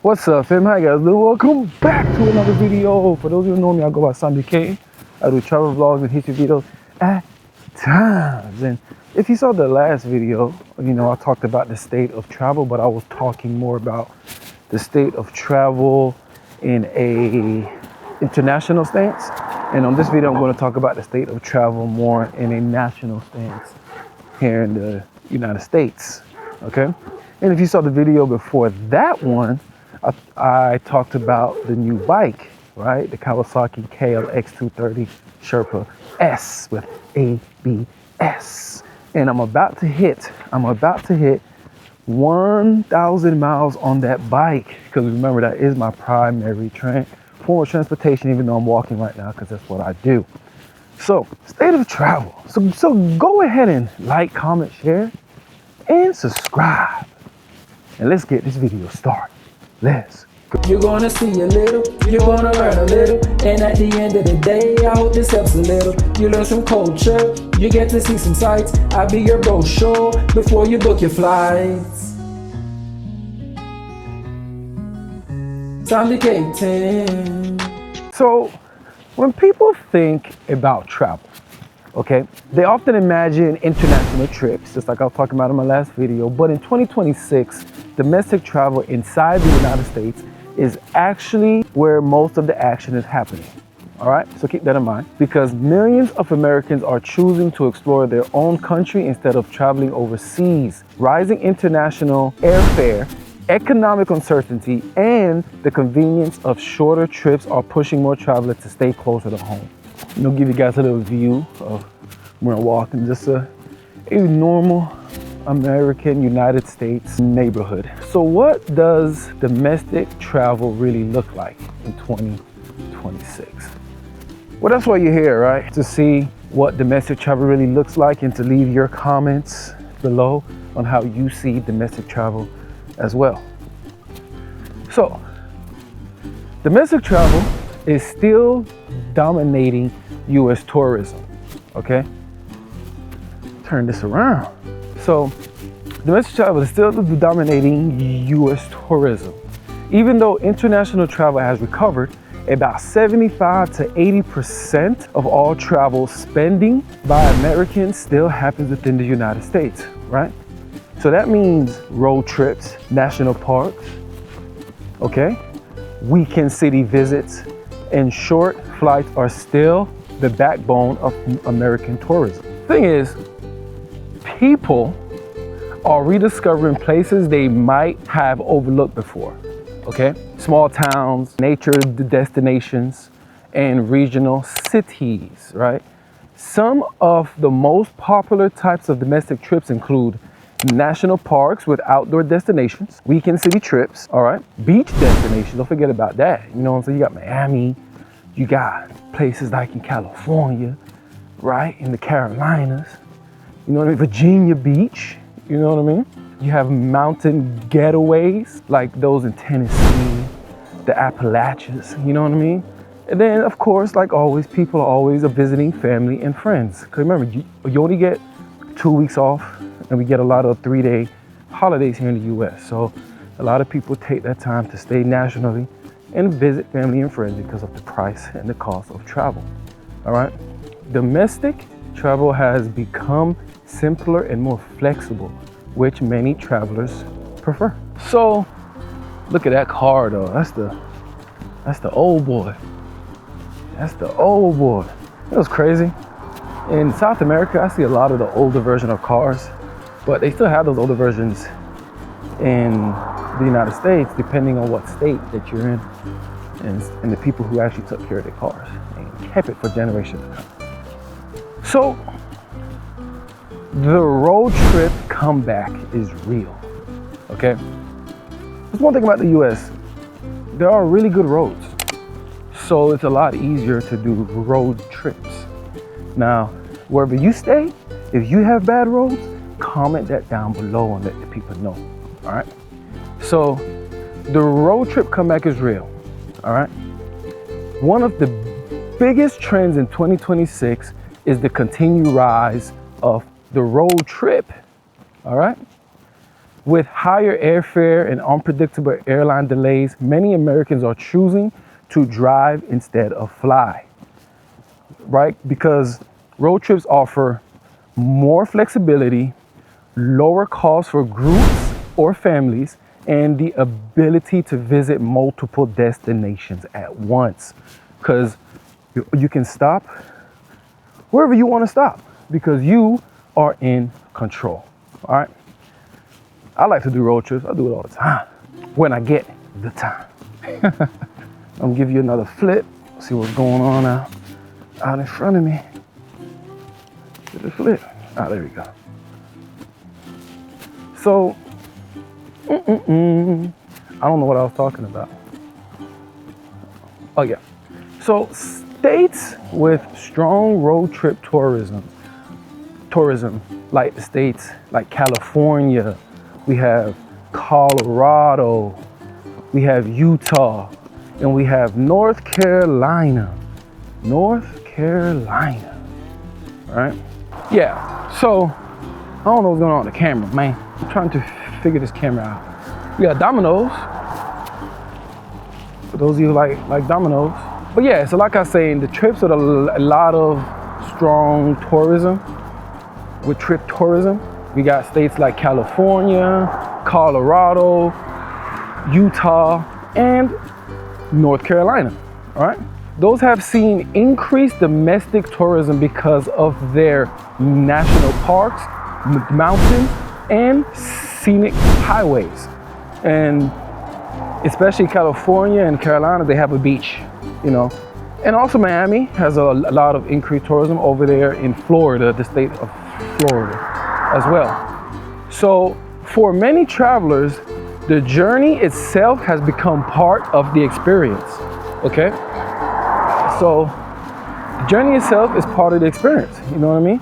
What's up, fam? Hi guys, welcome back to another video. For those who don't know me, I go by Samdicating. I do travel vlogs and history videos at times. And if you saw the last video, I talked about the state of travel, but I was talking more about the state of travel in a international stance. And on this video, I'm going to talk about the state of travel more in a national stance here in the United States. Okay? And if you saw the video before that one, I talked about the new bike, right? The Kawasaki KLX 230 Sherpa S with ABS. And I'm about to hit 1,000 miles on that bike, because remember, that is my primary form of transportation, even though I'm walking right now, because that's what I do. So, state of travel. So go ahead and like, comment, share, and subscribe. And let's get this video started. Let's go. You're gonna see a little, you're gonna learn a little, and at the end of the day, I hope this helps a little. You learn some culture, you get to see some sights. I'll be your brochure before you book your flights. Samdicating. So, when people think about travel, okay, they often imagine international trips, just like I was talking about in my last video. But in 2026, domestic travel inside the United States is actually where most of the action is happening. All right, so keep that in mind, because millions of Americans are choosing to explore their own country instead of traveling overseas. Rising international airfare, economic uncertainty, and the convenience of shorter trips are pushing more travelers to stay closer to home. Give you guys a little view of where I'm walking, just a normal American United States neighborhood. So what does domestic travel really look like in 2026? Well, that's why you're here, right? To see what domestic travel really looks like and to leave your comments below on how you see domestic travel as well. So, domestic travel is still dominating U.S. tourism, okay? Turn this around. So, domestic travel is still dominating U.S. tourism. Even though international travel has recovered, about 75 to 80% of all travel spending by Americans still happens within the United States, right? So that means road trips, national parks, okay? Weekend city visits, and short flights are still the backbone of American tourism. Thing is, people are rediscovering places they might have overlooked before, okay? Small towns, nature destinations, and regional cities, right? Some of the most popular types of domestic trips include national parks with outdoor destinations, weekend city trips, all right? Beach destinations, don't forget about that. You know what I'm saying? You got Miami, you got places like in California, right? In the Carolinas, you know what I mean? Virginia Beach, you know what I mean? You have mountain getaways like those in Tennessee, the Appalachians, you know what I mean? And then, of course, like always, people are always visiting family and friends. Because remember, you only get 2 weeks off, and we get a lot of 3-day holidays here in the US. So a lot of people take that time to stay nationally and visit family and friends because of the price and the cost of travel, all right? Domestic travel has become simpler and more flexible, which many travelers prefer. So look at that car though, that's the old boy. That's the old boy. It was crazy. In South America, I see a lot of the older version of cars, but they still have those older versions in the United States, depending on what state that you're in, and the people who actually took care of their cars and kept it for generations to come. So, the road trip comeback is real, okay? There's one thing about the US, there are really good roads. So it's a lot easier to do road trips. Now, wherever you stay, if you have bad roads, comment that down below and let the people know, all right? So the road trip comeback is real, all right? One of the biggest trends in 2026 is the continued rise of the road trip, all right? With higher airfare and unpredictable airline delays, many Americans are choosing to drive instead of fly, right? Because road trips offer more flexibility, lower costs for groups or families, and the ability to visit multiple destinations at once. Because you can stop wherever you want to stop because you are in control. All right. I like to do road trips. I do it all the time when I get the time. I'm gonna give you another flip. See what's going on out in front of me. Get the flip. Ah, there we go. So, I don't know what I was talking about. Oh yeah. So states with strong road trip tourism, like states like California, we have Colorado, we have Utah, and we have North Carolina. North Carolina, right? Yeah, so I don't know what's going on with the camera, man. I'm trying to figure this camera out. We got Domino's, for those of you who like Domino's. But yeah, so like I was saying, the trips with a lot of strong tourism, with trip tourism, we got states like California, Colorado, Utah, and North Carolina, all right? Those have seen increased domestic tourism because of their national parks, mountains, and scenic highways. And especially California and Carolina, they have a beach, you know. And also Miami has a lot of increased tourism over there in Florida, the state of Florida as well. So for many travelers, the journey itself has become part of the experience, okay? So the journey itself is part of the experience, you know what I mean?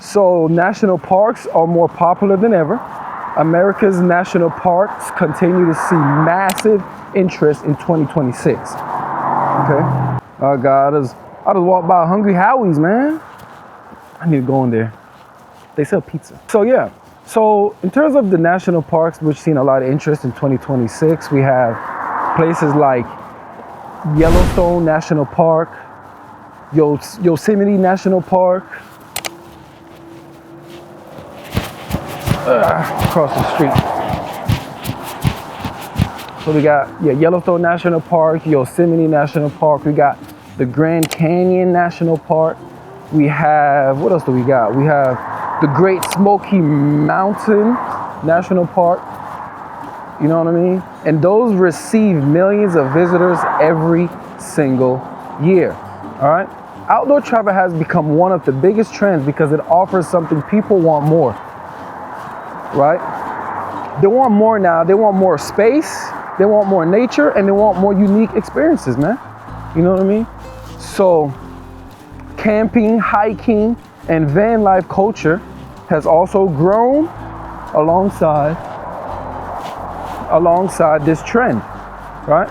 So national parks are more popular than ever. America's national parks continue to see massive interest in 2026, okay? Oh God, I just walked by Hungry Howie's, man. I need to go in there. They sell pizza. So yeah, so in terms of the national parks, which seen a lot of interest in 2026, we have places like Yellowstone National Park, Yosemite National Park, across the street. So we got Yellowstone National Park, Yosemite National Park. We got the Grand Canyon National Park. We have, what else do we got? We have the Great Smoky Mountain National Park. You know what I mean? And those receive millions of visitors every single year. All right? Outdoor travel has become one of the biggest trends because it offers something people want more. Right? They want more now. They want more space. They want more nature, and they want more unique experiences, man. You know what I mean? So camping, hiking, and van life culture has also grown alongside this trend, right?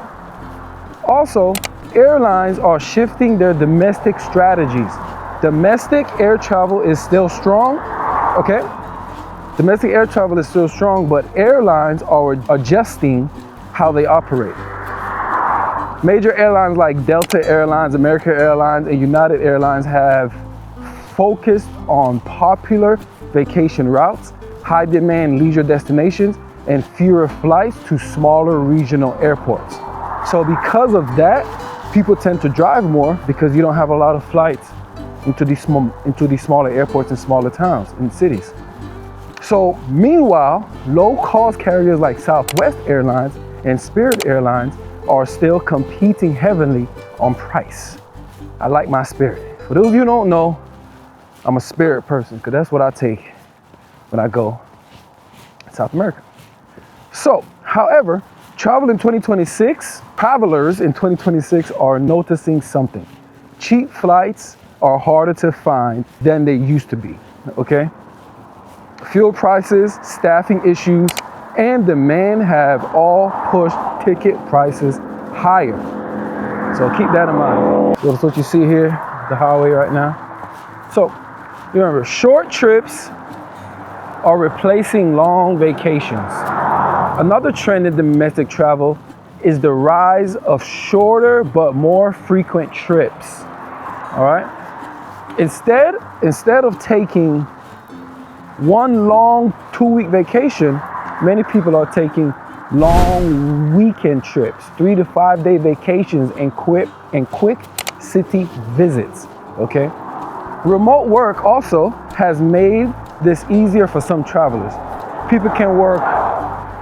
Also, airlines are shifting their domestic strategies. Domestic air travel is still strong, okay? Domestic air travel is still strong, but airlines are adjusting how they operate. Major airlines like Delta Airlines, American Airlines, and United Airlines have focused on popular vacation routes, high demand leisure destinations, and fewer flights to smaller regional airports. So because of that, people tend to drive more because you don't have a lot of flights into these smaller airports and smaller towns and cities. So meanwhile, low-cost carriers like Southwest Airlines and Spirit Airlines are still competing heavily on price. I like my Spirit. For those of you who don't know, I'm a Spirit person because that's what I take when I go to South America. So, however, travelers in 2026 are noticing something. Cheap flights are harder to find than they used to be, okay? Fuel prices, staffing issues, and demand have all pushed ticket prices higher. So keep that in mind. So that's what you see here, the highway right now. So remember, short trips are replacing long vacations. Another trend in domestic travel is the rise of shorter but more frequent trips. All right? Instead of taking one long 2-week vacation, many people are taking long weekend trips, 3 to 5 day vacations and quick city visits, okay? Remote work also has made this easier for some travelers. People can work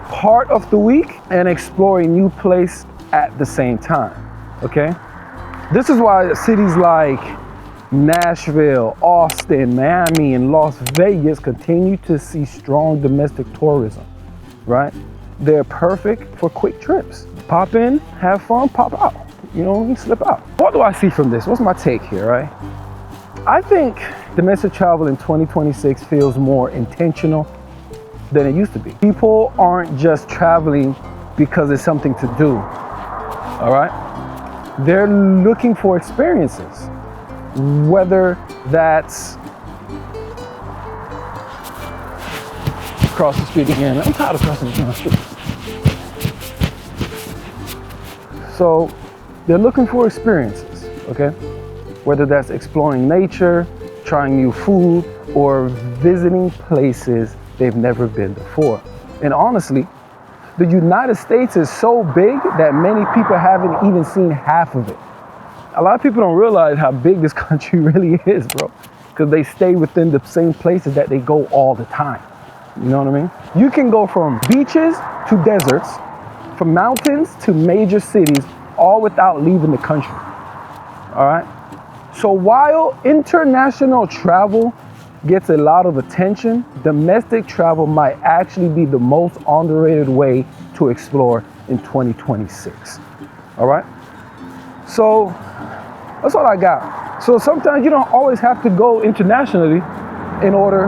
part of the week and explore a new place at the same time, okay? This is why cities like Nashville, Austin, Miami, and Las Vegas continue to see strong domestic tourism, right? They're perfect for quick trips. Pop in, have fun, pop out. You know, slip out. What do I see from this? What's my take here, right? I think domestic travel in 2026 feels more intentional than it used to be. People aren't just traveling because it's something to do, all right? They're looking for experiences, whether that's across the street again. I'm tired of crossing the street. So they're looking for experiences, okay? Whether that's exploring nature, trying new food, or visiting places they've never been before. And honestly, the United States is so big that many people haven't even seen half of it. A lot of people don't realize how big this country really is, bro, because they stay within the same places that they go all the time. You know what I mean? You can go from beaches to deserts, from mountains to major cities, all without leaving the country. All right? So while international travel gets a lot of attention, domestic travel might actually be the most underrated way to explore in 2026. All right? So that's all I got. So sometimes you don't always have to go internationally in order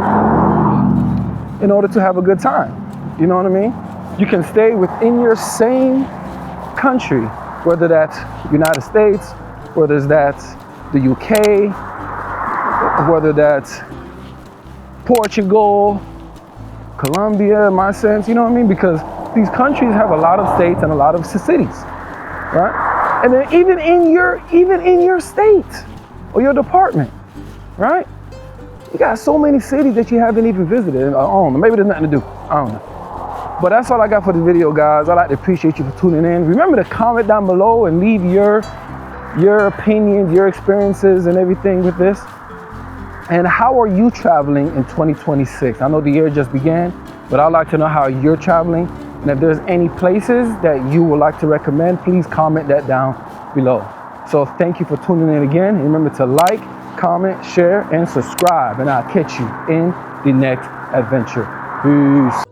to have a good time. You know what I mean? You can stay within your same country, whether that's United States, whether that's the UK, whether that's Portugal, Colombia, in my sense, you know what I mean? Because these countries have a lot of states and a lot of cities, right? And then even in your state or your department, right? You got so many cities that you haven't even visited. I don't know, maybe there's nothing to do. I don't know. But that's all I got for the video, guys. I'd like to appreciate you for tuning in. Remember to comment down below and leave your opinions, your experiences and everything with this. And how are you traveling in 2026? I know the year just began, but I'd like to know how you're traveling. And if there's any places that you would like to recommend, please comment that down below. So thank you for tuning in again. And remember to like, comment, share, and subscribe. And I'll catch you in the next adventure. Peace.